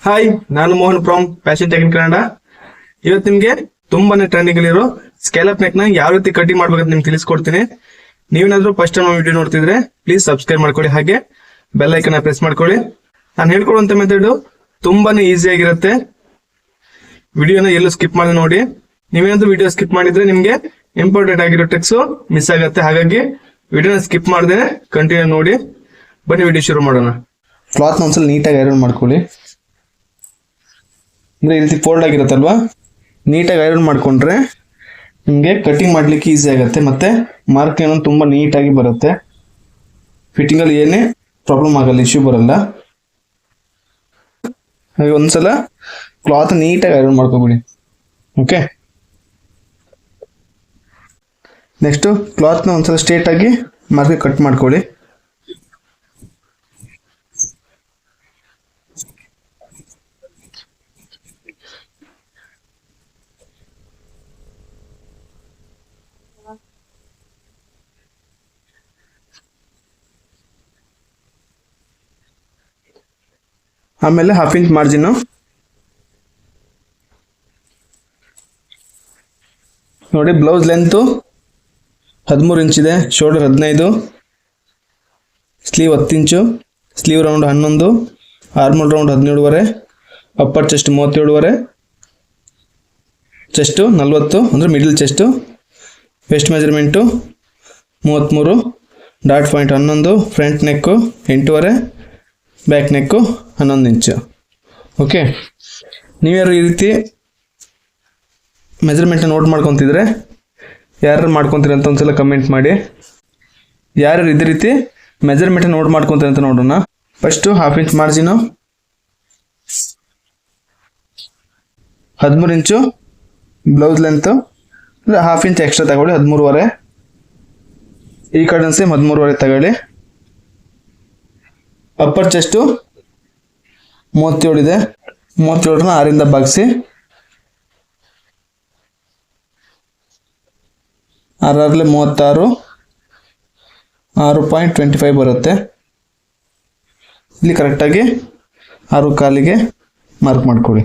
Hi, ನಾನು Mohan from fashion tech in Kannada. ಇವತ್ತು ನಿಮ್ಗೆ ತುಂಬಾನೇ ಟ್ರೆಂಡಿಂಗ್ ಇರೋ ಸ್ಕೇಲಪ್ ನೆಕ್ ನ ಯಾವ ರೀತಿ ಕಟಿಂಗ್ ಮಾಡ್ಬೇಕಂತ ನಿಮ್ಗೆ ತಿಳಿಸ್ಕೊಡ್ತೀನಿ. ನೀವೇನಾದ್ರೂ ಫಸ್ಟ್ ಟೈಮ್ ವಿಡಿಯೋ ನೋಡ್ತಿದ್ರೆ ಪ್ಲೀಸ್ ಸಬ್ಸ್ಕ್ರೈಬ್ ಮಾಡ್ಕೊಳ್ಳಿ, ಹಾಗೆ ಬೆಲ್ ಐಕನ್ ಪ್ರೆಸ್ ಮಾಡ್ಕೊಳ್ಳಿ. ನಾನು ಹೇಳ್ಕೊಡುವಂತ ಮೆಥಡ್ ತುಂಬಾನೇ ಈಸಿ ಆಗಿರುತ್ತೆ. ವಿಡಿಯೋನ ಎಲ್ಲೂ ಸ್ಕಿಪ್ ಮಾಡಿ ನೋಡಿ. ನೀವೇನಾದ್ರೂ ವಿಡಿಯೋ ಸ್ಕಿಪ್ ಮಾಡಿದ್ರೆ ನಿಮ್ಗೆ ಇಂಪಾರ್ಟೆಂಟ್ ಆಗಿರೋ ಟ್ರಿಕ್ಸ್ ಮಿಸ್ ಆಗುತ್ತೆ. ಹಾಗಾಗಿ ವಿಡಿಯೋನ ಸ್ಕಿಪ್ ಮಾಡದೆ ಕಂಟಿನ್ಯೂ ನೋಡಿ. ಬನ್ನಿ ವಿಡಿಯೋ ಶುರು ಮಾಡೋಣ. ಕ್ಲಾತ್ ಒಂದ್ಸಲ ನೀಟಾಗಿ ಐರನ್ ಮಾಡ್ಕೊಳ್ಳಿ. ಅಂದ್ರೆ ಈ ರೀತಿ ಫೋಲ್ಡ್ ಆಗಿರುತ್ತಲ್ವಾ, ನೀಟಾಗಿ ಐರನ್ ಮಾಡ್ಕೊಂಡ್ರೆ ನಿಮಗೆ ಕಟಿಂಗ್ ಮಾಡ್ಲಿಕ್ಕೆ ಈಸಿ ಆಗುತ್ತೆ. ಮತ್ತೆ ಮಾರ್ಕ್ ಏನೋ ತುಂಬಾ ನೀಟಾಗಿ ಬರುತ್ತೆ. ಫಿಟ್ಟಿಂಗ್ ಅಲ್ಲಿ ಏನೇ ಪ್ರಾಬ್ಲಮ್ ಆಗಲ್ಲ, ಇಶ್ಯೂ ಬರಲ್ಲ. ಹಾಗೆ ಒಂದ್ಸಲ ಕ್ಲಾತ್ ನೀಟಾಗಿ ಐರನ್ ಮಾಡ್ಕೊಬಿಡಿ. ಓಕೆ, ನೆಕ್ಸ್ಟ್ ಕ್ಲಾತ್ನ ಒಂದ್ಸಲ ಸ್ಟ್ರೇಟ್ ಆಗಿ ಮಾರ್ಕ್ ಕಟ್ ಮಾಡ್ಕೊಳ್ಳಿ. ಆಮೇಲೆ 1/2 ಇಂಚ್ ಮಾರ್ಜಿನ್ ನೋಡಿ. ಬ್ಲೌಸ್ ಲೆಂತ್ 13 ಇಂಚ್ ಇದೆ, shoulder 15, sleeve 10 inch, sleeve round 11, armhole round 17.5, upper chest 37.5, chest 40 ಅಂದರೆ middle chest, waist measurement 33, dot point 11, front neck 8.5, back neck 11 inch. Okay, ನೀವ್ಯಾರು ಈ ರೀತಿ ಮೆಜರ್ಮೆಂಟ್ನ ನೋಟ್ ಮಾಡ್ಕೊತಿದ್ರೆ ಯಾರು ಮಾಡ್ಕೊತೀರಿ ಅಂತ ಒಂದ್ಸಲ ಕಮೆಂಟ್ ಮಾಡಿ. ಯಾರು ಇದೇ ರೀತಿ ಮೆಜರ್ಮೆಂಟ್ನ ನೋಟ್ ಮಾಡ್ಕೊತೀರಿ ಅಂತ ನೋಡೋಣ. ಫಸ್ಟು 1/2 ಇಂಚ್ ಮಾರ್ಜಿನು, 13 ಇಂಚು ಬ್ಲೌಸ್ ಲೆಂತ್, ಅಂದರೆ 1/2 ಇಂಚ್ ಎಕ್ಸ್ಟ್ರಾ ತಗೊಳ್ಳಿ, 13.5. ಈ ಕಡೆ ಸೇಮ್ 13.5 ತಗೊಳ್ಳಿ. ಅಪ್ಪರ್ ಚೆಸ್ಟು 37 ಇದೆ, 37ನ 6 ಭಾಗಿಸಿ 6 36, 6.25 ಬರುತ್ತೆ. ಇಲ್ಲಿ ಕರೆಕ್ಟಾಗಿ 6.25ಗೆ ಮಾರ್ಕ್ ಮಾಡ್ಕೊಳ್ಳಿ.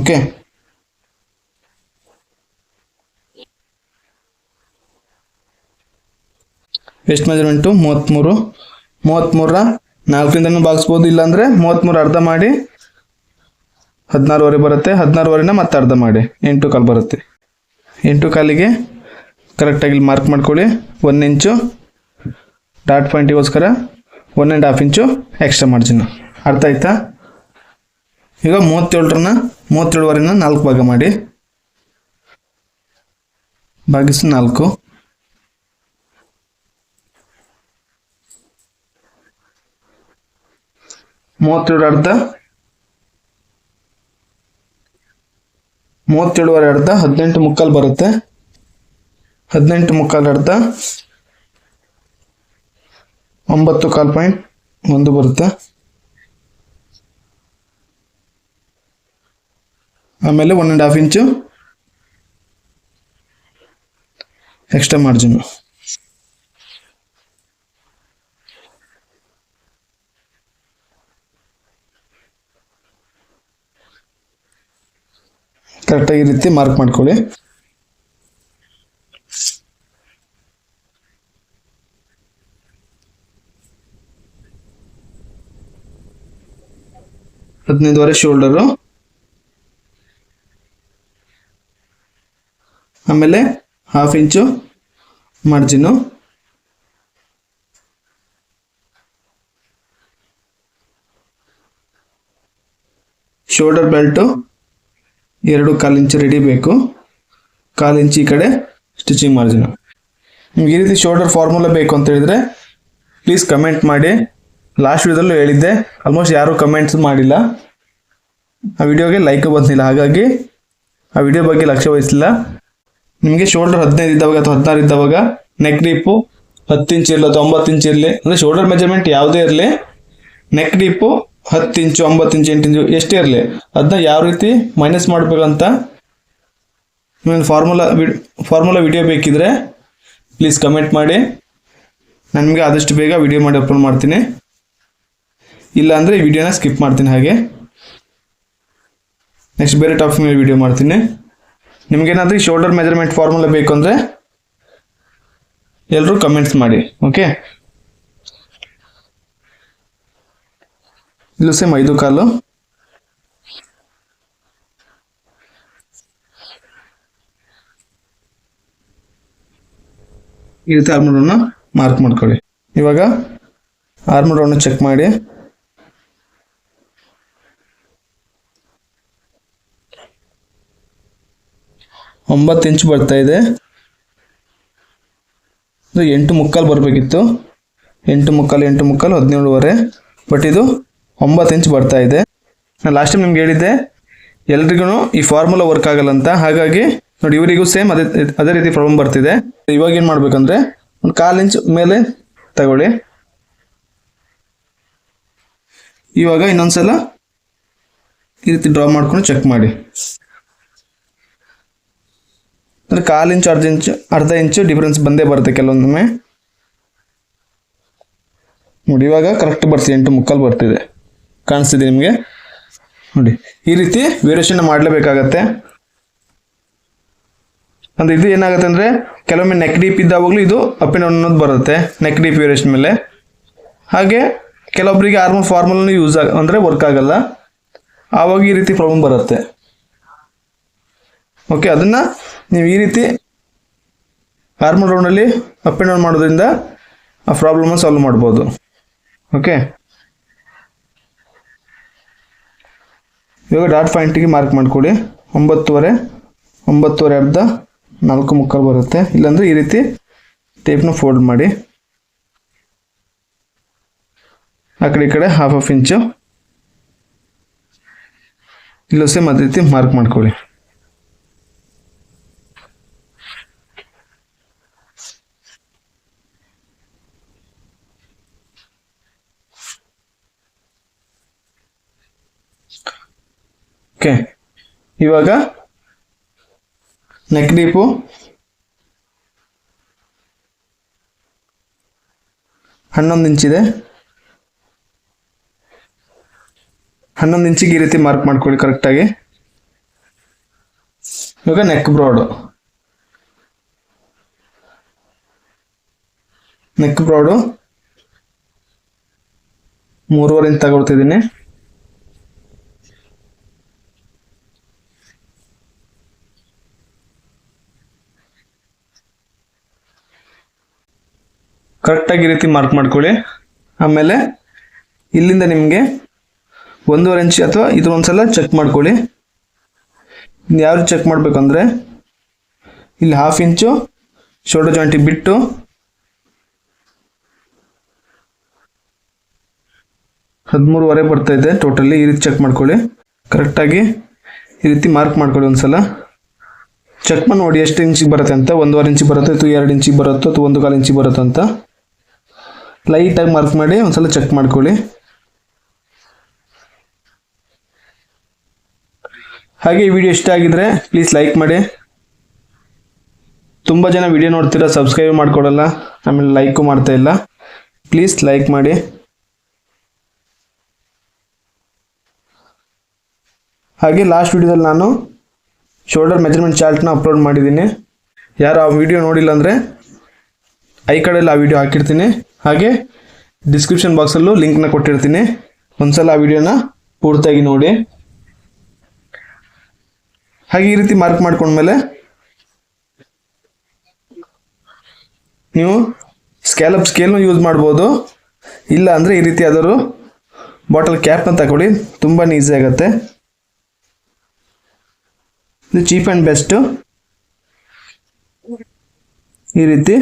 ಓಕೆ, ವೆಸ್ಟ್ ಮೆಜರ್ಮೆಂಟು 33, 33ರ 4ರಿಂದನೂ ಭಾಗಿಸ್ಬೋದು, ಇಲ್ಲಾಂದರೆ 33 ಅರ್ಧ ಮಾಡಿ 16.5 ಬರುತ್ತೆ. 16.5ನ ಮತ್ತೆ ಅರ್ಧ ಮಾಡಿ 8.25 ಬರುತ್ತೆ. 8.25ಗೆ ಕರೆಕ್ಟಾಗಿ ಮಾರ್ಕ್ ಮಾಡ್ಕೊಳ್ಳಿ. 1 ಇಂಚು ಡಾಟ್ ಪಾಯಿಂಟಿಗೋಸ್ಕರ 1.5 ಇಂಚು ಎಕ್ಸ್ಟ್ರಾ ಮಾರ್ಜಿನ್. ಅರ್ಥ ಆಯ್ತಾ? ಈಗ 37.5ನ 4 ಭಾಗ ಮಾಡಿ, ಭಾಗಿಸು 4. 37 ಅರ್ಧ 37.5 ಅರ್ಧ 18.25 ಬರುತ್ತೆ. 18.25 ಅರ್ಧ 9.1 ಬರುತ್ತೆ. ಆಮೇಲೆ 1.5 ಇಂಚು ಎಕ್ಸ್ಟ್ರಾ ಮಾರ್ಜಿನ್. ಕರೆಕ್ಟಾಗಿ ಈ ರೀತಿ ಮಾರ್ಕ್ ಮಾಡ್ಕೊಳ್ಳಿ. ಹದಿನೈದುವರೆ ಶೋಲ್ಡರು, ಆಮೇಲೆ 1/2 ಇಂಚು ಮಾರ್ಜಿನು, ಶೋಲ್ಡರ್ ಬೆಲ್ಟು 2.25 ಇಂಚು ರೆಡಿ ಬೇಕು, 1/4 ಇಂಚ್ ಈ ಕಡೆ ಸ್ಟಿಚಿಂಗ್ ಮಾರ್ಜಿನ್. ನಿಮ್ಗೆ ಈ ರೀತಿ ಶೋಲ್ಡರ್ ಫಾರ್ಮುಲಾ ಬೇಕು ಅಂತ ಹೇಳಿದ್ರೆ ಪ್ಲೀಸ್ ಕಮೆಂಟ್ ಮಾಡಿ. ಲಾಸ್ಟ್ ವಿಡಿಯೋದಲ್ಲೂ ಹೇಳಿದ್ದೆ, ಆಲ್ಮೋಸ್ಟ್ ಯಾರೂ ಕಮೆಂಟ್ಸ್ ಮಾಡಿಲ್ಲ. ಆ ವಿಡಿಯೋಗೆ ಲೈಕ್ ಬಂದಿಲ್ಲ, ಹಾಗಾಗಿ ಆ ವಿಡಿಯೋ ಬಗ್ಗೆ ಲಕ್ಷ್ಯ ವಹಿಸಲಿಲ್ಲ. ನಿಮಗೆ ಶೋಲ್ಡರ್ 15 ಇದ್ದವಾಗ ಅಥವಾ 16 ಇದ್ದವಾಗ ನೆಕ್ ಡೀಪು 10 ಇಂಚ್ ಇರಲಿ ಅಥವಾ 9 ಇಂಚ್ ಇರಲಿ, ಅಂದರೆ ಶೋಲ್ಡರ್ ಮೆಜರ್ಮೆಂಟ್ ಯಾವುದೇ ಇರಲಿ, ನೆಕ್ ಡೀಪು 10 ಇಂಚು 9 ಇಂಚು 8 ಇಂಚು ಎಷ್ಟೇ ಇರಲಿ, ಅದನ್ನ ಯಾವ ರೀತಿ ಮೈನಸ್ ಮಾಡಬೇಕಂತ ಫಾರ್ಮುಲಾ ವಿಡಿಯೋ ಬೇಕಿದ್ರೆ ಪ್ಲೀಸ್ ಕಮೆಂಟ್ ಮಾಡಿ. ನಾನು ನಿಮಗೆ ಆದಷ್ಟು ಬೇಗ ವಿಡಿಯೋ ಮಾಡಿ ಅಪ್ಲೋಡ್ ಮಾಡ್ತೀನಿ. ಇಲ್ಲ ಅಂದರೆ ಈ ವಿಡಿಯೋನ ಸ್ಕಿಪ್ ಮಾಡ್ತೀನಿ. ಹಾಗೆ ನೆಕ್ಸ್ಟ್ ಬೇರೆ ಟಾಪಿಕ್ ಮೇಲೆ ವಿಡಿಯೋ ಮಾಡ್ತೀನಿ. ನಿಮಗೇನಾದರೂ ಈ ಶೋಲ್ಡರ್ ಮೆಜರ್ಮೆಂಟ್ ಫಾರ್ಮುಲಾ ಬೇಕು ಅಂದರೆ ಎಲ್ಲರೂ ಕಮೆಂಟ್ಸ್ ಮಾಡಿ. ಓಕೆ, ಇಲ್ಲೂ ಸೇಮ್ 5 ಕಾಲು. ಈ ರೀತಿ ಆರ್ಮರ್ ರೌಂಡ್ನ ಮಾರ್ಕ್ ಮಾಡ್ಕೊಳ್ಳಿ. ಇವಾಗ ಆರ್ಮರ್ ರೌಂಡ್ನ ಚೆಕ್ ಮಾಡಿ. ಒಂಬತ್ತು ಇಂಚ್ ಬರ್ತಾ ಇದೆ. ಇದು 8.75 ಬರಬೇಕಿತ್ತು. 8.75 17.5. ಬಟ್ ಇದು 9 ಇಂಚ್ ಬರ್ತಾ ಇದೆ. ನಾನು ಲಾಸ್ಟ್ ಟೈಮ್ ನಿಮ್ಗೆ ಹೇಳಿದ್ದೆ ಎಲ್ರಿಗೂ ಈ ಫಾರ್ಮುಲಾ ವರ್ಕ್ ಆಗಲ್ಲ ಅಂತ. ಹಾಗಾಗಿ ನೋಡಿ, ಇವರಿಗೂ ಸೇಮ್ ಅದೇ ರೀತಿ ಪ್ರಾಬ್ಲಮ್ ಬರ್ತಿದೆ. ಇವಾಗ ಏನು ಮಾಡ್ಬೇಕಂದ್ರೆ ಒಂದು 1/4 ಇಂಚ್ ಮೇಲೆ ತಗೊಳ್ಳಿ. ಇವಾಗ ಇನ್ನೊಂದ್ಸಲ ಈ ರೀತಿ ಡ್ರಾ ಮಾಡ್ಕೊಂಡು ಚೆಕ್ ಮಾಡಿ. ಅಂದರೆ 1/4 ಇಂಚ್ ಅರ್ಧ ಇಂಚು ಡಿಫ್ರೆನ್ಸ್ ಬಂದೇ ಬರುತ್ತೆ ಕೆಲವೊಂದೊಮ್ಮೆ. ನೋಡಿ, ಇವಾಗ ಕರೆಕ್ಟ್ ಬರ್ತಿದೆ. 8.75 ಬರ್ತಿದೆ. ಕಾಣಿಸ್ತಿದೆ ನಿಮಗೆ? ನೋಡಿ, ಈ ರೀತಿ ವೇರಿಯೇಷನ್ ಮಾಡಲೇಬೇಕಾಗತ್ತೆ. ಅಂದರೆ ಇದು ಏನಾಗುತ್ತೆ ಅಂದರೆ ಕೆಲವೊಮ್ಮೆ ನೆಕ್ ಡೀಪ್ ಇದ್ದಾವಾಗಲೂ ಇದು ಅಪ್ ಆ್ಯಂಡ್ ಡೌನ್ ಅನ್ನೋದು ಬರುತ್ತೆ ನೆಕ್ ಡೀಪ್ ವೇರಿಯೇಷನ್ ಮೇಲೆ. ಹಾಗೆ ಕೆಲವೊಬ್ಬರಿಗೆ ಆರ್ಮರ್ ಫಾರ್ಮುಲಾನು ಅಂದರೆ ವರ್ಕ್ ಆಗಲ್ಲ. ಆವಾಗ ಈ ರೀತಿ ಪ್ರಾಬ್ಲಮ್ ಬರುತ್ತೆ. ಓಕೆ, ಅದನ್ನು ನೀವು ಈ ರೀತಿ ಆರ್ಮರ್ ರೌಂಡಲ್ಲಿ ಅಪ್ ಆ್ಯಂಡ್ ಡೌನ್ ಮಾಡೋದ್ರಿಂದ ಆ ಪ್ರಾಬ್ಲಮ್ನ ಸಾಲ್ವ್ ಮಾಡ್ಬೋದು. ಓಕೆ, ಇವಾಗ ಡಾಟ್ ಪಾಯಿಂಟಿಗೆ ಮಾರ್ಕ್ ಮಾಡ್ಕೊಳ್ಳಿ. 9.5 ಅರ್ಧ 4.75 ಬರುತ್ತೆ. ಇಲ್ಲಾಂದರೆ ಈ ರೀತಿ ಟೇಪ್ನ ಫೋಲ್ಡ್ ಮಾಡಿ ಆ ಕಡೆ ಈ ಕಡೆ 1/2 ಇಂಚು ಇಲ್ಲೂ ಸೇಮ್ ಅದೇ ರೀತಿ ಮಾರ್ಕ್ ಮಾಡ್ಕೊಳ್ಳಿ. ಓಕೆ, ಇವಾಗ ನೆಕ್ ಡೀಪು 11 ಇಂಚಿದೆ. 11 ಇಂಚಿಗೆ ಈ ರೀತಿ ಮಾರ್ಕ್ ಮಾಡ್ಕೊಳ್ಳಿ ಕರೆಕ್ಟಾಗಿ. ಇವಾಗ ನೆಕ್ ಬ್ರಾಡು 3.5 ಇಂಚ್ ತಗೊಳ್ತಿದ್ದೀನಿ. ಕರೆಕ್ಟಾಗಿ ಈ ರೀತಿ ಮಾರ್ಕ್ ಮಾಡ್ಕೊಳ್ಳಿ. ಆಮೇಲೆ ಇಲ್ಲಿಂದ ನಿಮಗೆ 1.5 ಇಂಚ್ ಅಥವಾ ಇದು ಒಂದ್ಸಲ ಚೆಕ್ ಮಾಡ್ಕೊಳ್ಳಿ. ಯಾವ ರೀತಿ ಚೆಕ್ ಮಾಡಬೇಕಂದ್ರೆ ಇಲ್ಲಿ 1/2 ಇಂಚು ಶೋಲ್ಡರ್ ಜಾಯಿಂಟಿಗೆ ಬಿಟ್ಟು 13.5 ಬರ್ತಾ ಇದೆ ಟೋಟಲಿ. ಈ ರೀತಿ ಚೆಕ್ ಮಾಡ್ಕೊಳ್ಳಿ. ಕರೆಕ್ಟಾಗಿ ಈ ರೀತಿ ಮಾರ್ಕ್ ಮಾಡ್ಕೊಳ್ಳಿ. ಒಂದ್ಸಲ ಚೆಕ್ ಮಾಡಿ ನೋಡಿ ಎಷ್ಟು ಇಂಚಿಗೆ ಬರುತ್ತೆ ಅಂತ. 1.5 ಇಂಚಿಗೆ ಬರುತ್ತೆ ಅಥವಾ 2 ಇಂಚಿಗೆ ಬರುತ್ತೋ ಅಥವಾ 1/4 ಇಂಚಿಗೆ ಬರುತ್ತೋ ಅಂತ ಲೈಟಾಗಿ ಮಾರ್ಕ್ ಮಾಡಿ ಒಂದ್ಸಲ ಚೆಕ್ ಮಾಡ್ಕೊಳ್ಳಿ. ಹಾಗೆ ಈ ವಿಡಿಯೋ ಇಷ್ಟ ಆಗಿದ್ರೆ ಪ್ಲೀಸ್ ಲೈಕ್ ಮಾಡಿ. ತುಂಬ ಜನ ವಿಡಿಯೋ ನೋಡ್ತೀರಾ, ಸಬ್ಸ್ಕ್ರೈಬ್ ಮಾಡ್ಕೊಡಲ್ಲ, ಆಮೇಲೆ ಲೈಕು ಮಾಡ್ತಾ ಇಲ್ಲ. ಪ್ಲೀಸ್ ಲೈಕ್ ಮಾಡಿ. ಹಾಗೆ ಲಾಸ್ಟ್ ವಿಡಿಯೋದಲ್ಲಿ ನಾನು ಶೋಲ್ಡರ್ ಮೆಜರ್ಮೆಂಟ್ ಚಾರ್ಟ್ನ ಅಪ್ಲೋಡ್ ಮಾಡಿದ್ದೀನಿ. ಯಾರು ಆ ವಿಡಿಯೋ ನೋಡಿಲ್ಲ ಅಂದರೆ ಐ ಕಾರ್ಡಲ್ಲಿ ಆ ವಿಡಿಯೋ ಹಾಕಿರ್ತೀನಿ. ಹಾಗೆ ಡಿಸ್ಕ್ರಿಪ್ಷನ್ ಬಾಕ್ಸಲ್ಲೂ ಲಿಂಕ್ನ ಕೊಟ್ಟಿರ್ತೀನಿ. ಒಂದ್ಸಲ ಆ ವಿಡಿಯೋನ ಪೂರ್ತಿಯಾಗಿ ನೋಡಿ. ಹಾಗೆ ಈ ರೀತಿ ಮಾರ್ಕ್ ಮಾಡ್ಕೊಂಡ್ಮೇಲೆ ನೀವು ಸ್ಕೇಲ್ನ ಯೂಸ್ ಮಾಡ್ಬೋದು. ಇಲ್ಲ ಅಂದರೆ ಈ ರೀತಿ ಯಾವ್ದಾದ್ರು ಬಾಟಲ್ ಕ್ಯಾಪ್ನ ತಗೊಳ್ಳಿ, ತುಂಬಾ ಈಸಿ ಆಗುತ್ತೆ. ಇದು ಚೀಪ್ ಆ್ಯಂಡ್ ಬೆಸ್ಟು. ಈ ರೀತಿ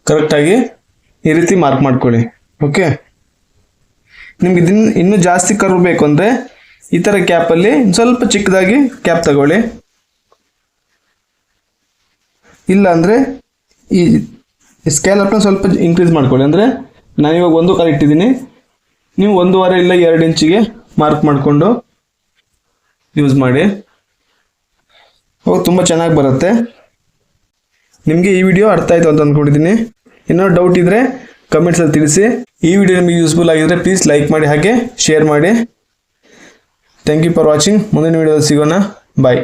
ಕರೆಕ್ಟಾಗಿ ಈ ರೀತಿ ಮಾರ್ಕ್ ಮಾಡ್ಕೊಳ್ಳಿ. ಓಕೆ, ನಿಮ್ಗೆ ಇನ್ನೂ ಜಾಸ್ತಿ ಕರ್ವ್ ಬೇಕು ಅಂದರೆ ಈ ಥರ ಕ್ಯಾಪಲ್ಲಿ ಸ್ವಲ್ಪ ಚಿಕ್ಕದಾಗಿ ಕ್ಯಾಪ್ ತಗೊಳ್ಳಿ. ಇಲ್ಲ ಅಂದರೆ ಈ ಸ್ಕ್ಯಾಲಪ್ನ ಸ್ವಲ್ಪ ಇನ್ಕ್ರೀಸ್ ಮಾಡ್ಕೊಳ್ಳಿ. ಅಂದರೆ ನಾನಿವಾಗ 1 ಕಾಲು ಇಟ್ಟಿದ್ದೀನಿ, ನೀವು 1.5 ಇಲ್ಲ 2 ಇಂಚಿಗೆ ಮಾರ್ಕ್ ಮಾಡಿಕೊಂಡು ಯೂಸ್ ಮಾಡಿ. ಅವಾಗ ತುಂಬ ಚೆನ್ನಾಗಿ ಬರುತ್ತೆ. ನಿಮಗೆ ಈ ವಿಡಿಯೋ ಅರ್ಥ ಆಯಿತು ಅಂತ ಅಂದ್ಕೊಂಡಿದ್ದೀನಿ. ಇನ್ನೂ ಡೌಟ್ ಇದ್ದರೆ ಕಮೆಂಟ್ಸಲ್ಲಿ ತಿಳಿಸಿ. ಈ ವಿಡಿಯೋ ನಿಮಗೆ ಯೂಸ್ಫುಲ್ ಆಗಿದ್ದರೆ ಪ್ಲೀಸ್ ಲೈಕ್ ಮಾಡಿ, ಹಾಗೆ ಶೇರ್ ಮಾಡಿ. Thank you for watching. ಮುಂದಿನ ವಿಡಿಯೋದಲ್ಲಿ ಸಿಗೋಣ. ಬಾಯ್.